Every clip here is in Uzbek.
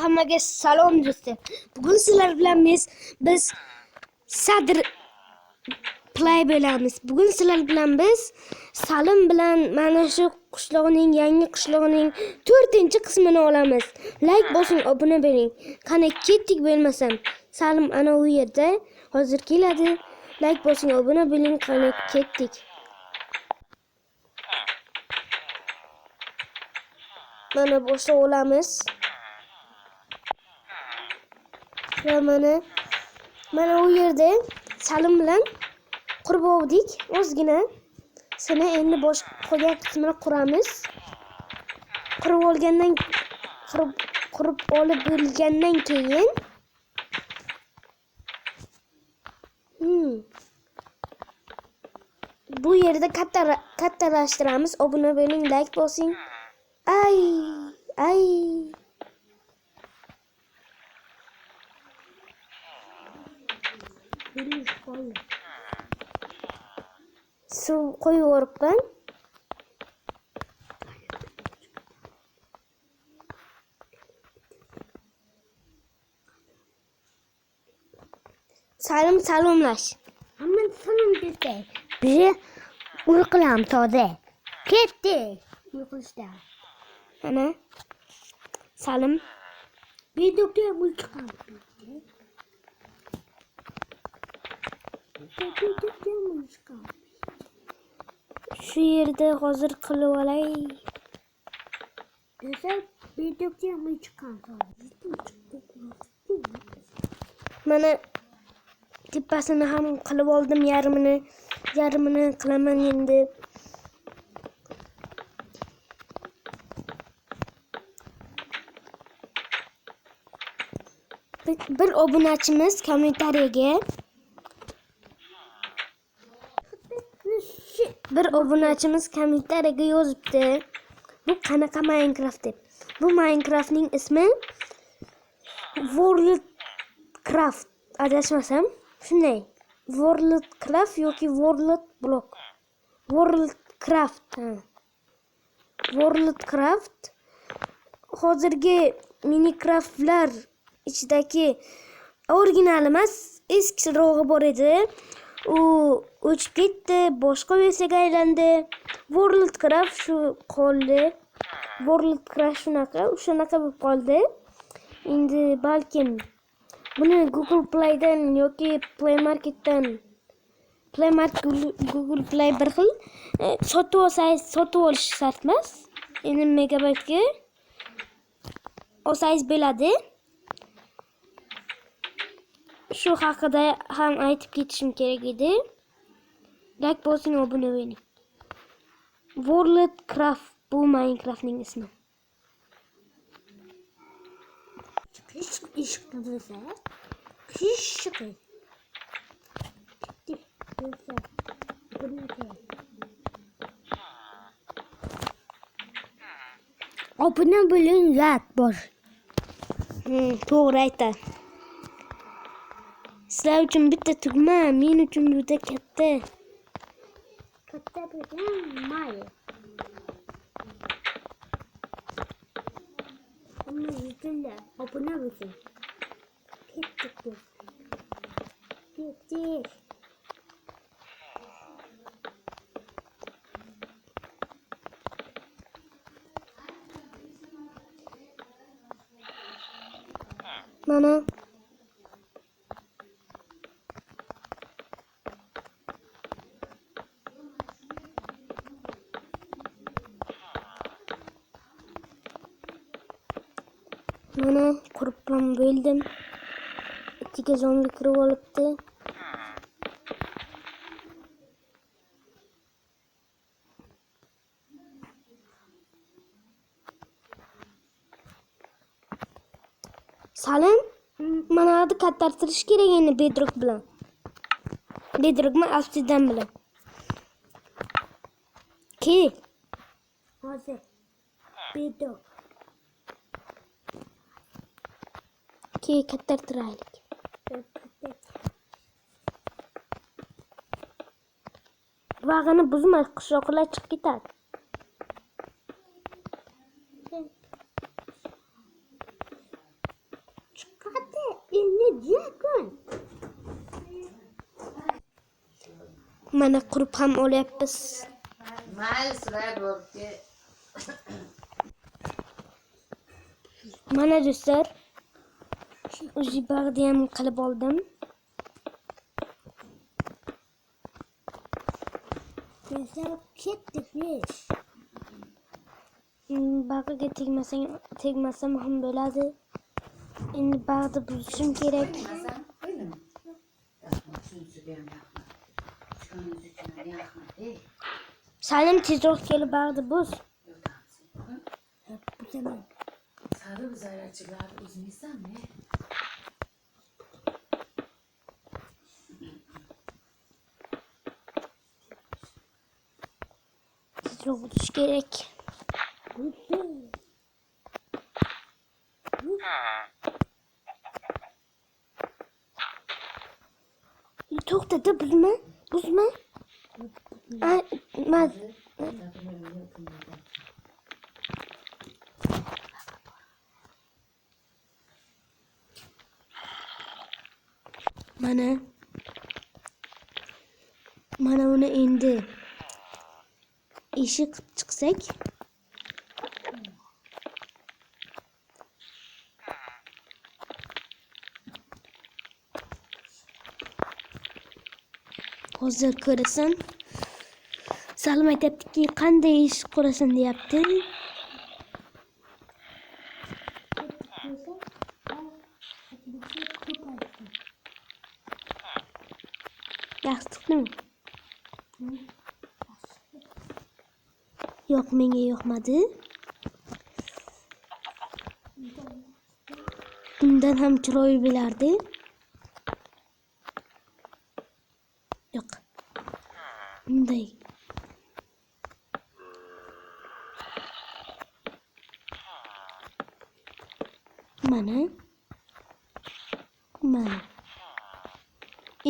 hammaga salom do'stlar. Bugun sizlar bilan biz Sadr play bo'lamiz. Bugun sizlar bilan biz Salim bilan mana shu qishloqning yangi qishlog'ining 4-qismini olamiz. Like bosing, obuna bo'ling. Qani ketdik bo'lmasam. Salim ana u yerda hozir keladi. Like bosing, obuna bo'ling. Qani ketdik. Mana boshla olamiz. Va mana u yerda Salim bilan qurib oldik. Ozgina sana endi bosh qolgan qismini quramiz. Qurib olib bo'lgandan keyin bu yerda kattalashtiramiz. Obuna bo'ling, like bosing. Ay. Suv qo'yib Salim salomlash. Hamma salom desa. Biri uyqulam toza. Ketdi. Uyqushda. Ana Salim Bedokda uyqam. shu yerda hozir qilib olay. Desa bedokda uyqam. Mana tepasini ham qilib oldim, yarmini qilaman endi. Bir obunachimiz kommentariyaga yozibdi. Bu qanaqa Minecraft deb. Bu Minecraftning ismi Worldcraft. Adashmasam, shunday. Worldcraft yoki Worldblock. Worldcraft hozirgi Minecraftlar ichidagi original emas, eskirog'i bor edi. U o'chib ketdi, boshqa versiyaga aylandi. Worldcraft shu qoldi. Worldcraft shunaqa bo'lib qoldi. Endi balkim buni Google Play'dan yoki Play Marketdan Google Play bir xil sotib olish shart emas. Endi megabaytga olsangiz bo'ladi. Shu haqida ham aytib ketishim kerak edi. Like bosing, obuna bo'ling. Worldcraft bu Minecraftning ismi. İşte desa. Obuna bo'ling, like bos. To'g'ri aytadi. Sizlar uchun bitta tugma, men uchun juda katta. Katta bo'lgan mayli. Hamma yuzinglar obuna bo'ling. Ketdik. Mana qurib ham bo'ldim. Ichiga zombi kirib olibdi. Salim, mana buni kattartirish kerak endi bedrock bilan. Bedrockmi, obsidian bilan. Kel. Hozir bedrock. Kattartiraylik. Vag'ini buzma, qishloqlar chiqib ketadi. Chiqadi. Endi yakun. Mana qurib ham olyapmiz. Mayli suray bo'ldi. Mana do'stlar, uji bag'ni ham qilib oldim. Bizlar ketdik biz. Bag'iga tegmasam ham bo'ladi. Endi bag'ni buzishim kerak. Masam qo'ydim. Rahmat, shunisiga ham rahmat. Chiqqaningiz uchun ham rahmat. Salim tezroq kelib bag'ni buz. Bu zaman Sarı zararchilar o'zingizsanmi? Tezroq buzish kerak. To'xta, buzma. Mana uni endi eshik qilib chiqsak. Hozir ko'rasan. Salim aytibdiki, qanday ish qurasan deyapti. Yaxshi chiqdimi? Yo'q, menga yoqmadi. Undan ham chiroyli bo'lardi. Yo'q. Bunday. Mana.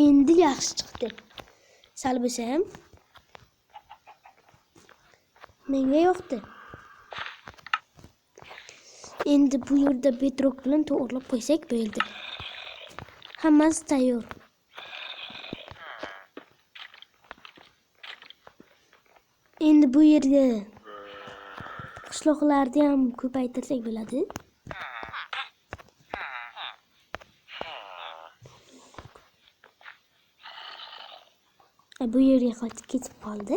Endi yaxshi chiqdi. Sal bo'lsa ham menga yoqdi. Endi bu yerda bedrock bilan to'g'rilab qo'ysak bo'ldi. Hammasi tayyor. Endi bu yerga qishloqlarni ham ko'paytirsak bo'ladi. Bu yerga qaytib ketib qoldi.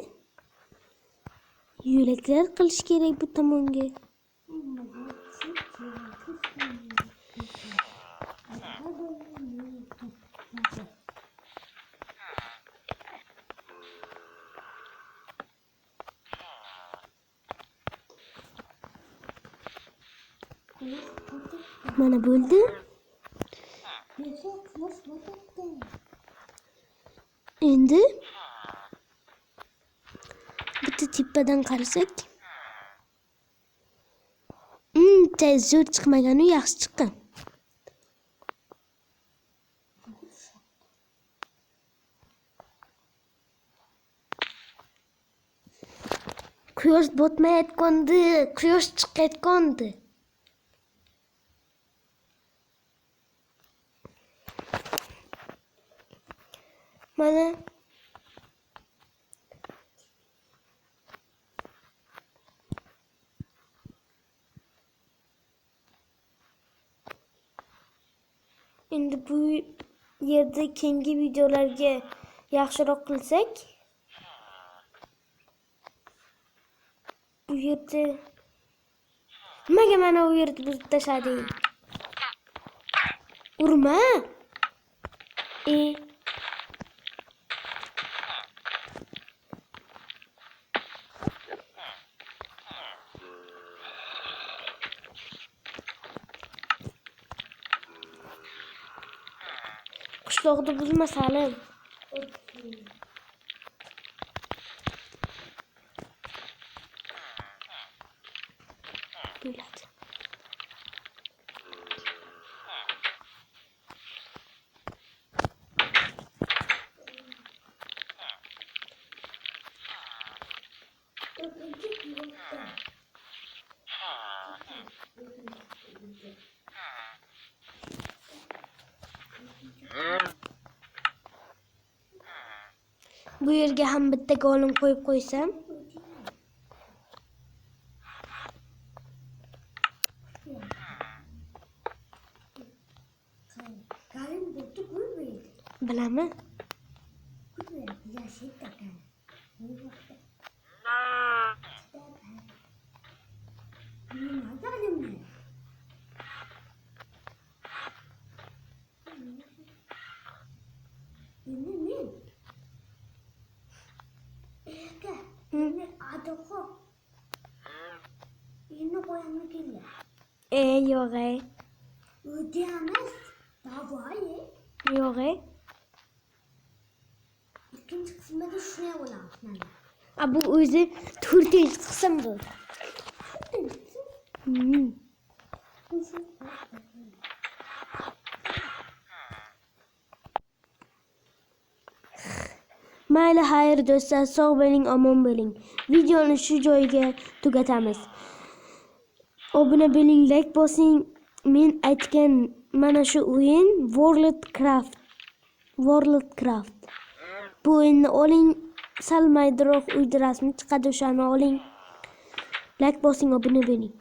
Yo'laklar qilish kerak bu tomonga. Mana bo'ldi. Endi bitta tepadan qarasak, zo'r chiqmagani yaxshi chiqqan. Quyosh botmayotgandi, quyosh chiqayotgandi. Mana endi bu yerda keyingi videolarga yaxshiroq qilsak, bu yerda nimaga mana u yerda buzib tashlading? Urma. Qishloqni buzma Salim. Bo'ladi. Bu yerga ham bitta golim qo'yib qo'ysam. Galim bo'ldi ko'rmaydi. Bilaman. Ko'rmaydi. Yashid takan. Nima galimni? Endi men aka, meni adoqo. Endi qo'yamni keldi. Yo'q ey. O'tamiz. Davoyi. Yo'q ey. İkinci kısımda da şuraya olan. Bu o'zi 4-chi qism bu. Mayli, xayr do'stlar, sog' bo'ling, omon bo'ling. Videoni shu joyiga tugatamiz. Obuna bo'ling, like bosing. Men aytgan mana shu o'yin Worldcraft. Bu o'yinni oling, sal maydaroq uyda rasmi chiqadi, o'shani oling. Like bosing, obuna bo'ling.